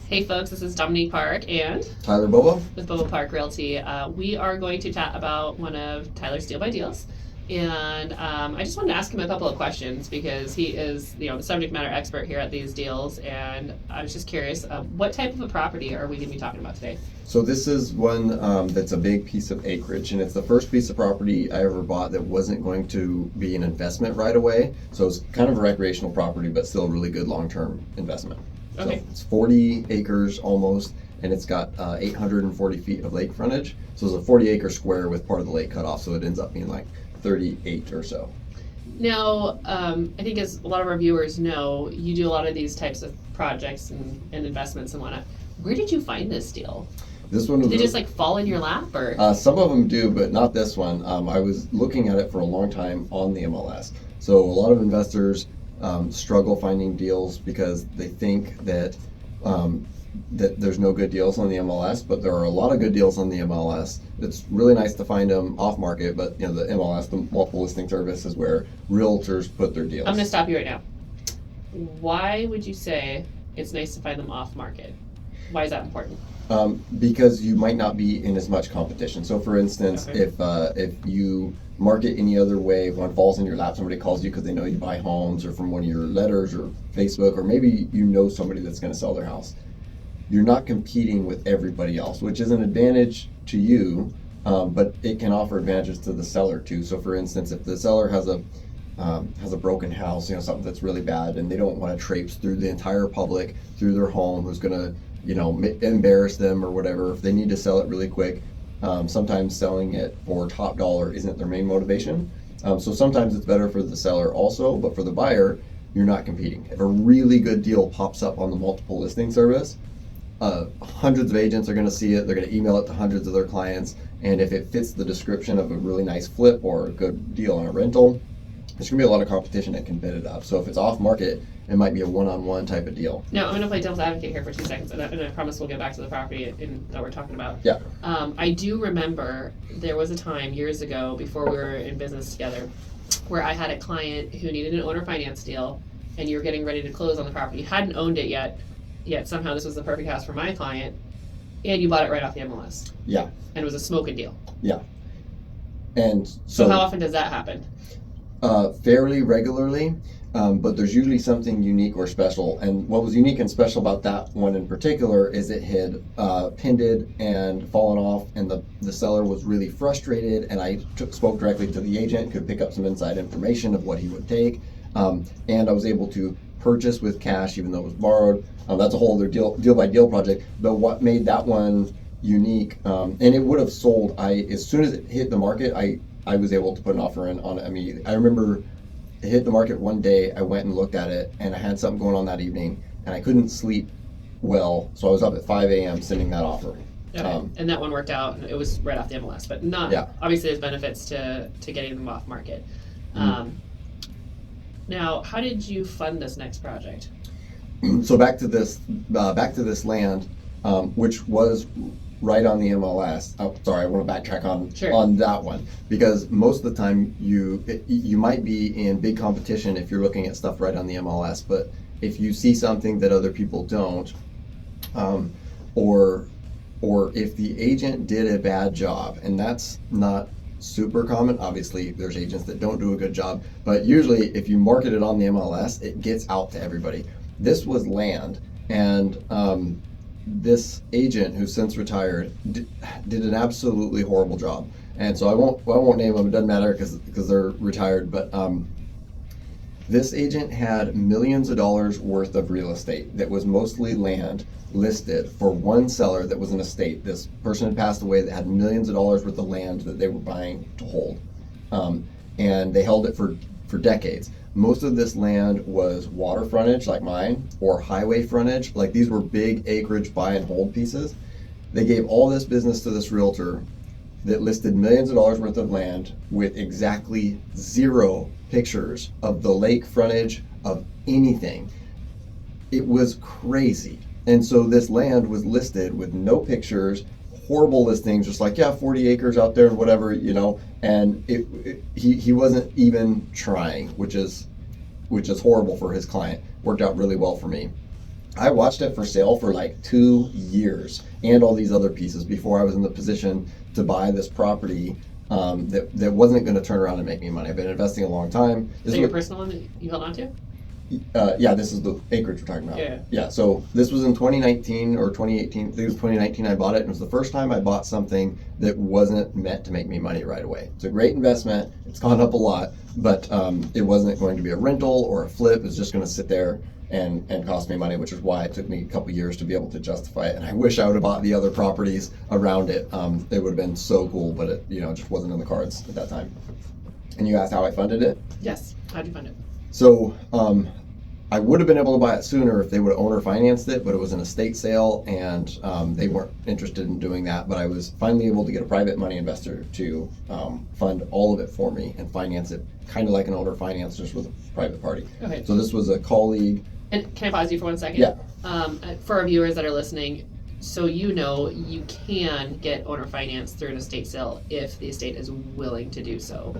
Hey folks, this is Dominique Park and Tyler Bobo. with Bobo Park Realty. We are going to chat about one of Tyler's deal by deals. And I just wanted to ask him a couple of questions because he is, the subject matter expert here at these deals. And I was just curious, what type of a property are we going to be talking about today? So this is one that's a big piece of acreage, and it's the first piece of property I ever bought that wasn't going to be an investment right away. So it's kind of a recreational property, but still a really good long-term investment. Okay. So it's 40 acres almost, and it's got 840 feet of lake frontage. So it's a 40-acre square with part of the lake cut off, so it ends up being like 38 or so. Now, I think as a lot of our viewers know, you do a lot of these types of projects and investments and whatnot. Where did you find this deal? This one was Did it just like fall in your lap, or? some of them do, but not this one. I was looking at it for a long time on the MLS. So a lot of investors struggle finding deals because they think that that there's no good deals on the MLS, but there are a lot of good deals on the MLS. It's really nice to find them off market, but the MLS, the multiple listing service, is where realtors put their deals. I'm going to stop you right now. Why would you say it's nice to find them off market? Why is that important? Because you might not be in as much competition. So, for instance, Okay. if you market any other way, if one falls in your lap, somebody calls you because they know you buy homes, or from one of your letters or Facebook, or maybe you know somebody that's going to sell their house, you're not competing with everybody else, which is an advantage to you, but it can offer advantages to the seller too. So, for instance, if the seller has a broken house, something that's really bad, and they don't want to traipse through the entire public through their home, who's going to embarrass them or whatever. If they need to sell it really quick, sometimes selling it for top dollar isn't their main motivation. So sometimes it's better for the seller also, but for the buyer, you're not competing. If a really good deal pops up on the multiple listing service, hundreds of agents are going to see it. They're going to email it to hundreds of their clients, and if it fits the description of a really nice flip or a good deal on a rental, there's going to be a lot of competition that can bid it up. So if it's off market, it might be a one-on-one type of deal. Now, I'm going to play devil's advocate here for 2 seconds, and I promise we'll get back to the property that we're talking about. Yeah. I do remember there was a time years ago before we were in business together where I had a client who needed an owner finance deal, and you were getting ready to close on the property. You hadn't owned it yet somehow this was the perfect house for my client, and you bought it right off the MLS. Yeah. And it was a smoking deal. Yeah. And So how often does that happen? Fairly regularly, but there's usually something unique or special. And what was unique and special about that one in particular is it had pinned and fallen off, and the seller was really frustrated, and I spoke directly to the agent, could pick up some inside information of what he would take, and I was able to purchase with cash even though it was borrowed. That's a whole other deal by deal project, but what made that one unique, and it would have sold, as soon as it hit the market, I was able to put an offer in on it immediately. I remember it hit the market one day, I went and looked at it, and I had something going on that evening, and I couldn't sleep well, so I was up at 5 a.m. sending that offer. Okay. And that one worked out, and it was right off the MLS, but not, Yeah. Obviously there's benefits to getting them off market. Now, how did you fund this next project? So back to this land, which was right on the MLS. Oh, sorry, I want to backtrack on that one, because most of the time you might be in big competition if you're looking at stuff right on the MLS. But if you see something that other people don't, or if the agent did a bad job, and that's not super common. Obviously, there's agents that don't do a good job, but usually if you market it on the MLS, it gets out to everybody. This was land, and this agent, who's since retired, did an absolutely horrible job. And so I won't name them. It doesn't matter because they're retired. But this agent had millions of dollars worth of real estate that was mostly land listed for one seller that was an estate. This person had passed away that had millions of dollars worth of land that they were buying to hold, and they held it for decades. Most of this land was water frontage like mine, or highway frontage. Like, these were big acreage buy and hold pieces. They gave all this business to this realtor that listed millions of dollars worth of land with exactly 0 pictures of the lake frontage of anything. It was crazy. And so this land was listed with no pictures, horrible listings, just like, 40 acres out there and whatever, and he wasn't even trying, which is horrible for his client. Worked out really well for me. I watched it for sale for like 2 years and all these other pieces before I was in the position to buy this property that wasn't going to turn around and make me money. I've been investing a long time. So your personal one that you held on to? Yeah, this is the acreage we're talking about. Yeah. Yeah, so this was in 2019 or 2018. I think it was 2019 I bought it. And it was the first time I bought something that wasn't meant to make me money right away. It's a great investment. It's gone up a lot, but it wasn't going to be a rental or a flip. It's just going to sit there and cost me money, which is why it took me a couple years to be able to justify it. And I wish I would have bought the other properties around it. It would have been so cool, but it just wasn't in the cards at that time. And you asked how I funded it? Yes. How'd you fund it? So I would have been able to buy it sooner if they would have owner financed it, but it was an estate sale and they weren't interested in doing that. But I was finally able to get a private money investor to fund all of it for me and finance it kind of like an owner finance, just with a private party. Okay. So this was a colleague. And can I pause you for 1 second? Yeah. For our viewers that are listening, so you can get owner finance through an estate sale if the estate is willing to do so.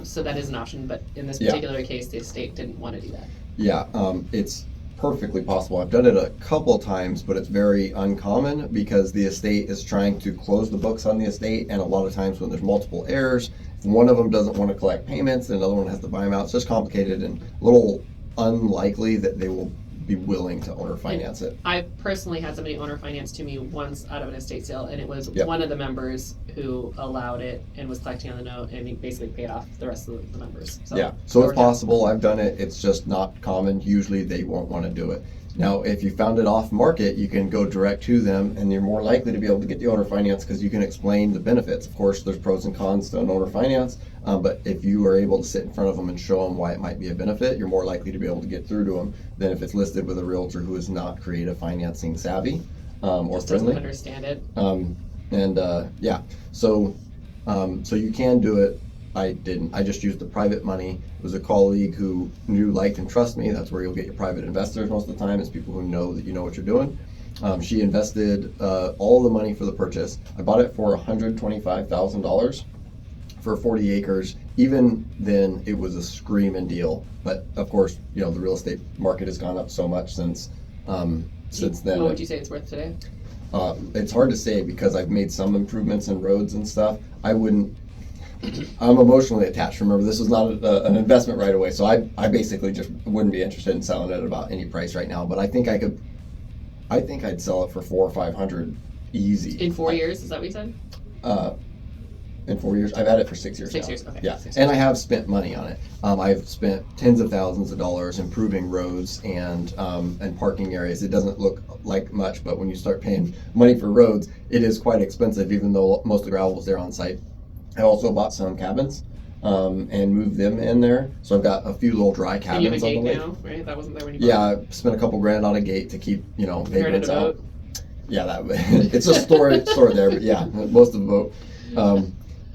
So that is an option, but in this particular case, the estate didn't want to do that. Yeah, it's perfectly possible. I've done it a couple of times, but it's very uncommon because the estate is trying to close the books on the estate, and a lot of times when there's multiple heirs, one of them doesn't want to collect payments, and another one has to buy them out. It's just complicated and a little unlikely that they will be willing to owner finance it. I personally had somebody owner finance to me once out of an estate sale, and it was Yep. one of the members who allowed it and was collecting on the note, and he basically paid off the rest of the members. So, Yeah, so it's possible. I've done it. It's just not common. Usually they won't want to do it. Now, if you found it off market, you can go direct to them, and you're more likely to be able to get the owner finance because you can explain the benefits. Of course, there's pros and cons to an owner finance, but if you are able to sit in front of them and show them why it might be a benefit, you're more likely to be able to get through to them than if it's listed with a realtor who is not creative financing savvy or just friendly. doesn't understand it. So you can do it. I didn't. I just used the private money. It was a colleague who knew, liked, and trust me. That's where you'll get your private investors most of the time, is people who know that you know what you're doing. She invested all the money for the purchase. I bought it for $125,000 for 40 acres. Even then, it was a screaming deal. But of course, the real estate market has gone up so much since then. What would you say it's worth today? It's hard to say because I've made some improvements in roads and stuff. I'm emotionally attached. Remember, this was not an investment right away, so I basically just wouldn't be interested in selling it at about any price right now. But I think I'd sell it for $400 or $500 easy. In 4 years, is that what you said? In 4 years, I've had it for 6 years. 6 now. years, okay. Yeah, 6 years. and I have spent money on it. I've spent tens of thousands of dollars improving roads and parking areas. It doesn't look like much, but when you start paying money for roads, it is quite expensive, even though most of the gravel is there on site. I also bought some cabins and moved them in there. So I've got a few little dry And you have cabins a on the gate lake. now, right? That wasn't there when you bought Yeah, it. I spent a couple grand on a gate to keep, Compared to vagrants the out. boat. Yeah, it's a store there, but yeah, most of the boat.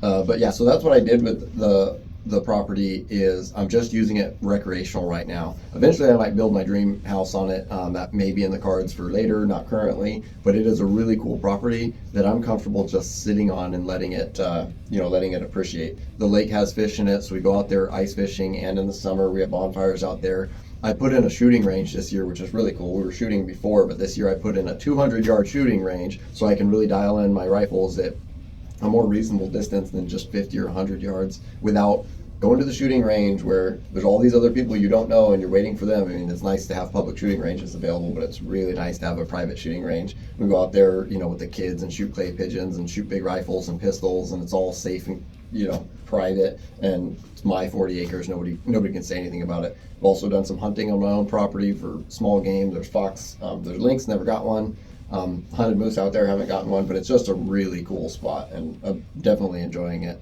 But yeah, so that's what I did with the property. Is I'm just using it recreational right now. Eventually I might build my dream house on it. That may be in the cards for later, not currently, but it is a really cool property that I'm comfortable just sitting on and letting it appreciate. The lake has fish in it, so we go out there ice fishing, and in the summer we have bonfires out there. I put in a shooting range this year, which is really cool. We were shooting before, but this year I put in a 200-yard shooting range so I can really dial in my rifles at a more reasonable distance than just 50 or 100 yards without going to the shooting range where there's all these other people you don't know and you're waiting for them. I mean, it's nice to have public shooting ranges available, but it's really nice to have a private shooting range. We go out there, with the kids and shoot clay pigeons and shoot big rifles and pistols, and it's all safe and, private, and it's my 40 acres. Nobody can say anything about it. I've also done some hunting on my own property for small game. There's fox, there's lynx, never got one. Hunted moose out there, haven't gotten one, but it's just a really cool spot, and I'm definitely enjoying it.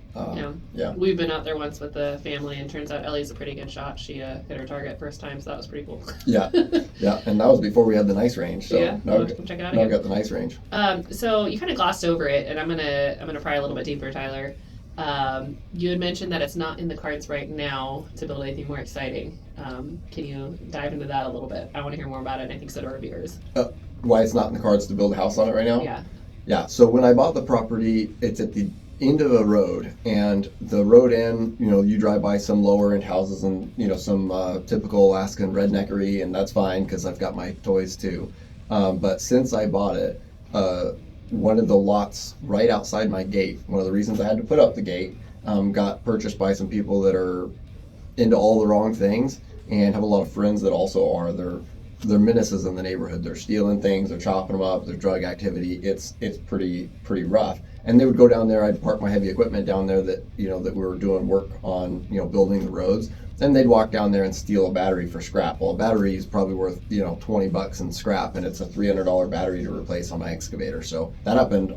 Yeah. We've been out there once with the family, and turns out Ellie's a pretty good shot. She hit her target first time, so that was pretty cool. Yeah, and that was before we had the nice range. So Yeah, now, come check it out now again. I've got the nice range. So you kind of glossed over it, and I'm gonna pry a little bit deeper, Tyler. You had mentioned that it's not in the cards right now to build anything more exciting. Can you dive into that a little bit? I want to hear more about it, and I think so do our viewers. Why it's not in the cards to build a house on it right now? Yeah. Yeah, so when I bought the property, it's at the into a road, and the road end, you drive by some lower end houses and some typical Alaskan redneckery, and that's fine because I've got my toys too. But since I bought it, one of the lots right outside my gate, one of the reasons I had to put up the gate, got purchased by some people that are into all the wrong things and have a lot of friends that also are. They're menaces in the neighborhood. They're stealing things, they're chopping them up, there's drug activity. It's pretty rough. And they would go down there. I'd park my heavy equipment down there that that we were doing work on, building the roads. Then they'd walk down there and steal a battery for scrap. Well, a battery is probably worth $20 in scrap, and it's a $300 battery to replace on my excavator. So that happened,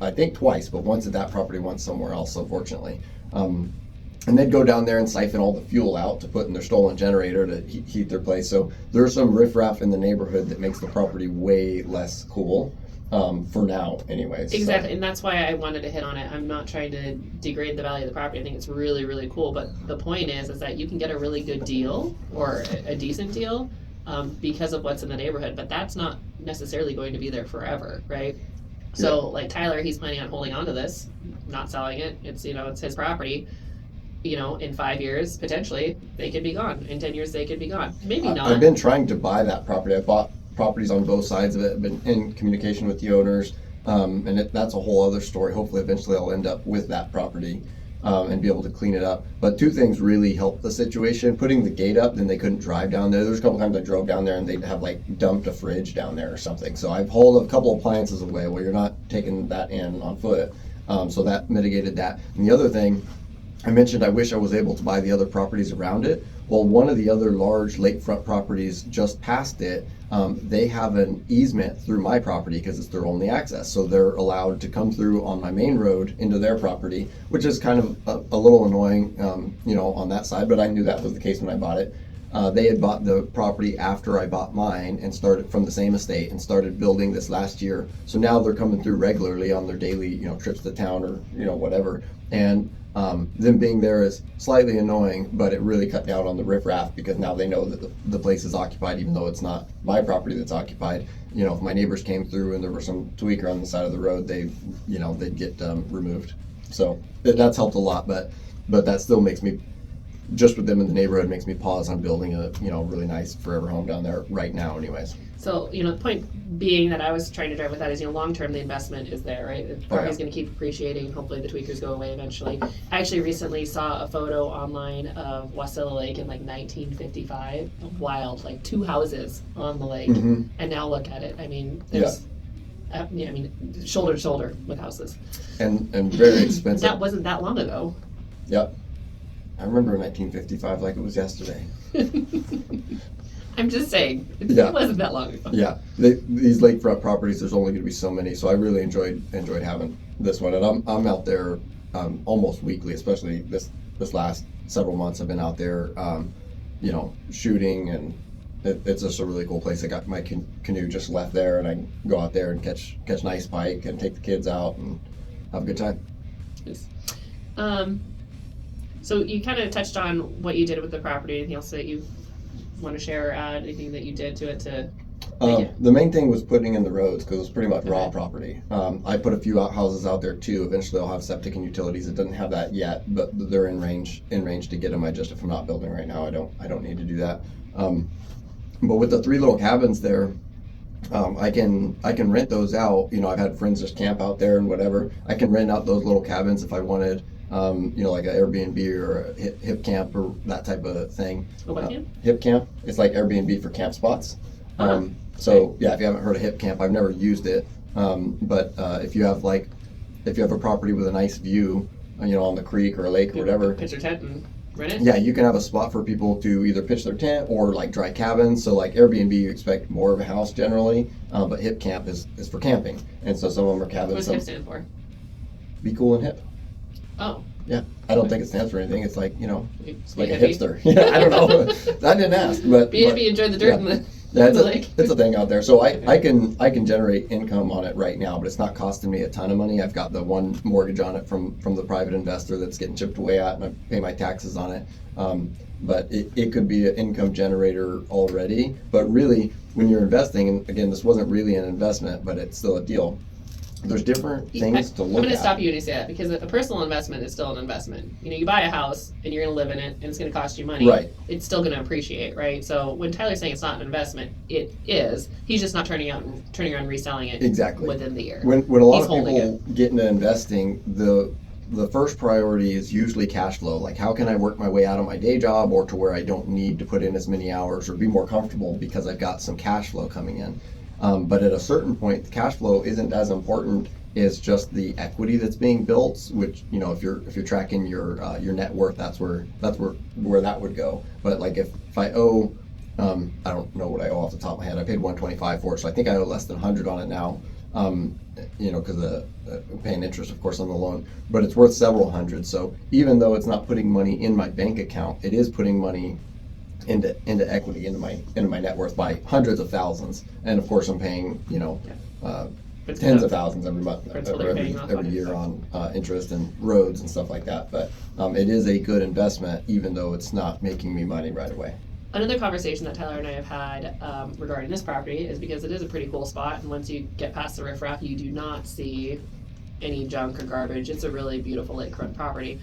I think twice, but once at that property, once somewhere else, unfortunately. And they'd go down there and siphon all the fuel out to put in their stolen generator to heat their place. So there's some riffraff in the neighborhood that makes the property way less cool. For now, anyways. Exactly, So. and that's why I wanted to hit on it. I'm not trying to degrade the value of the property. I think it's really, really cool. But the point is that you can get a really good deal or a decent deal because of what's in the neighborhood. But that's not necessarily going to be there forever, right? So, like Tyler, he's planning on holding on to this, not selling it. It's it's his property. In 5 years, potentially, they could be gone. In 10 years, they could be gone. Maybe not. I've been trying to buy that property. I bought properties on both sides of it. I've been in communication with the owners, and that's a whole other story. Hopefully, eventually, I'll end up with that property and be able to clean it up. But two things really helped the situation. Putting the gate up, then they couldn't drive down there. There's a couple times I drove down there, and they'd have dumped a fridge down there or something. So I've hauled a couple appliances away where you're not taking that in on foot. So that mitigated that. And the other thing, I mentioned I wish I was able to buy the other properties around it. Well, one of the other large lakefront properties just past it, they have an easement through my property because it's their only access. So they're allowed to come through on my main road into their property, which is kind of a little annoying, on that side, but I knew that was the case when I bought it. They had bought the property after I bought mine and started from the same estate and started building this last year. So now they're coming through regularly on their daily, trips to town or, whatever. And them being there is slightly annoying, but it really cut down on the riffraff because now they know that the place is occupied, even though it's not my property that's occupied. If my neighbors came through and there was some tweaker on the side of the road, they'd get removed. So that's helped a lot, but that still makes me, just with them in the neighborhood, makes me pause on building a really nice forever home down there right now, anyways. So, the point being that I was trying to drive with that is, long term, the investment is there, right? The property's going to keep appreciating. Hopefully the tweakers go away eventually. I actually recently saw a photo online of Wasilla Lake in 1955. Wild, 2 houses on the lake. Mm-hmm. And now look at it. I mean, there's, shoulder to shoulder with houses. And very expensive. That wasn't that long ago. Yep. I remember 1955 like it was yesterday. I'm just saying, it wasn't that long ago. Yeah, these lakefront properties, there's only going to be so many, so I really enjoyed having this one, and I'm out there almost weekly, especially this last several months. I've been out there, shooting, and it's just a really cool place. I got my canoe just left there, and I can go out there and catch nice pike and take the kids out and have a good time. Nice. So you kind of touched on what you did with the property. Anything else that you want to share or add? Anything that you did to it to make it? The main thing was putting in the roads because it was pretty much raw property. I put a few houses out there too. Eventually I'll have septic and utilities. It doesn't have that yet, but they're in range to get them. If I'm not building right now, I don't need to do that. But with the 3 little cabins there, I can rent those out. I've had friends just camp out there and whatever. I can rent out those little cabins if I wanted. Like an Airbnb or a hip camp or that type of thing. A what camp? Hip camp. It's like Airbnb for camp spots. So yeah, if you haven't heard of hip camp, I've never used it. But if you have a property with a nice view, on the creek or a lake or whatever, Pitch your tent and rent it. yeah, you can have a spot for people to either pitch their tent or dry cabins. So Airbnb, you expect more of a house generally, but hip camp is for camping, and so some of them are cabins. What does HIP stand for? Be cool and hip. Oh. Yeah, I don't think it stands for anything. It's it's like a hippie. hipster. Yeah, I don't know. I didn't ask, but Be happy, enjoy the dirt in the lake. It's a thing out there. So I can generate income on it right now, but it's not costing me a ton of money. I've got the one mortgage on it from the private investor that's getting chipped away at, and I pay my taxes on it. But it could be an income generator already. But really, when you're investing, and again, this wasn't really an investment, but it's still a deal. there's different things to I'm look going to at. stop you when you say that, because a personal investment is still an investment. You know, you buy a house and you're going to live in it and it's going to cost you money. Right. It's still going to appreciate, right? So when Tyler's saying it's not an investment, it is. He's just not turning around and reselling it Exactly. within the year. When a lot He's of holding people get into investing, the first priority is usually cash flow. Like, how can I work my way out of my day job or to where I don't need to put in as many hours or be more comfortable because I've got some cash flow coming in. But at a certain point, the cash flow isn't as important as just the equity that's being built. Which, you know, if you're tracking your net worth, that's where that would go. But like if I owe, I don't know what I owe off the top of my head. I paid $125 for it, so I think I owe less than $100 on it now. You know, because paying interest, of course, on the loan, but it's worth several hundred. So even though it's not putting money in my bank account, it is putting money into equity, into my net worth by hundreds of thousands. And of course, I'm paying, you know, tens of thousands every month, every year on interest and roads and stuff like that. But it is a good investment, even though it's not making me money right away. Another conversation that Tyler and I have had regarding this property is because it is a pretty cool spot, and once you get past the riffraff, you do not see any junk or garbage. It's a really beautiful lakefront property.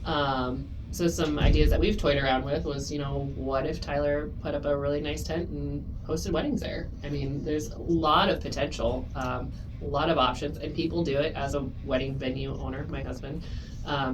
So some ideas that we've toyed around with was, you know, what if Tyler put up a really nice tent and hosted weddings there? I mean, there's a lot of potential, a lot of options, and people do it as a wedding venue owner, my husband.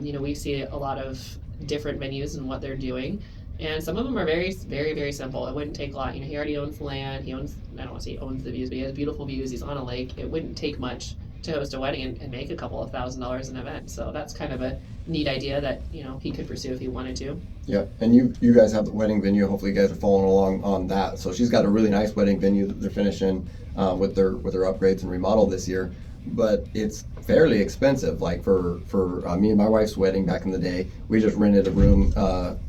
You know, we see a lot of different venues and what they're doing. And some of them are very, very, very simple. It wouldn't take a lot. You know, he already owns the land. He owns, I don't want to say he owns the views, but he has beautiful views. He's on a lake. It wouldn't take much to host a wedding and make a couple of $1,000s an event. So that's kind of a neat idea that, you know, he could pursue if he wanted to. Yeah, and you guys have the wedding venue. Hopefully, you guys are following along on that. So she's got a really nice wedding venue that they're finishing with their upgrades and remodel this year. But it's fairly expensive. Like for me and my wife's wedding back in the day, we just rented a room,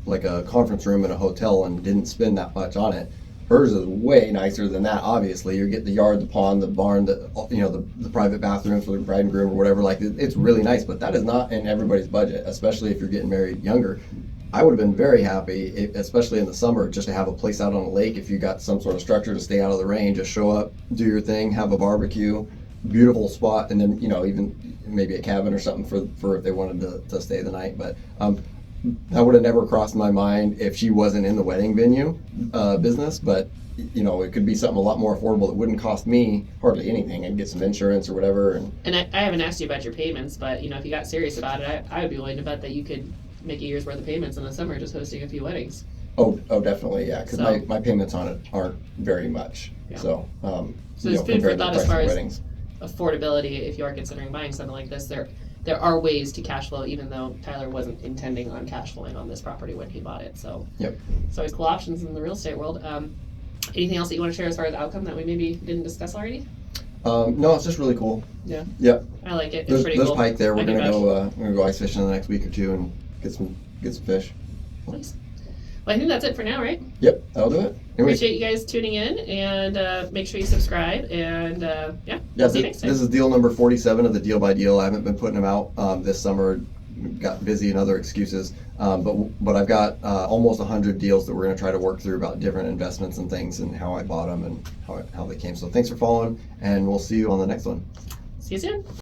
like a conference room in a hotel, and didn't spend that much on it. Hers is way nicer than that. Obviously, you get the yard, the pond, the barn, the private bathroom for the bride and groom or whatever. Like, it's really nice, but that is not in everybody's budget, especially if you're getting married younger. I would have been very happy, especially in the summer, just to have a place out on a lake. If you got some sort of structure to stay out of the rain, just show up, do your thing, have a barbecue, beautiful spot, and then, you know, even maybe a cabin or something for if they wanted to stay the night. But that would have never crossed my mind if she wasn't in the wedding venue business. But, you know, it could be something a lot more affordable that wouldn't cost me hardly anything, and get some insurance or whatever. And I haven't asked you about your payments, but, you know, if you got serious about it, I would be willing to bet that you could make a year's worth of payments in the summer just hosting a few weddings. Oh, definitely, yeah, because my payments on it aren't very much. Yeah. So, So you it's know, food for compared to the thought price as far of as weddings. affordability. If you are considering buying something like this, there are ways to cash flow, even though Tyler wasn't intending on cash flowing on this property when he bought it. So Yep. So there's cool options in the real estate world. Anything else that you want to share as far as the outcome that we maybe didn't discuss already? No, it's just really cool. Yeah. Yep. I like it. It's There's pretty cool. pike there. We're Pike and gonna go ice fishing in the next week or two and get some fish. Nice. Well, I think that's it for now, right? Yep, that'll do it. Anyway, Appreciate you guys tuning in, and make sure you subscribe, and yeah, see you next time. this is deal number 47 of the Deal by Deal. I haven't been putting them out this summer. Got busy and other excuses, but I've got almost 100 deals that we're going to try to work through about different investments and things and how I bought them and how they came. So thanks for following, and we'll see you on the next one. See you soon.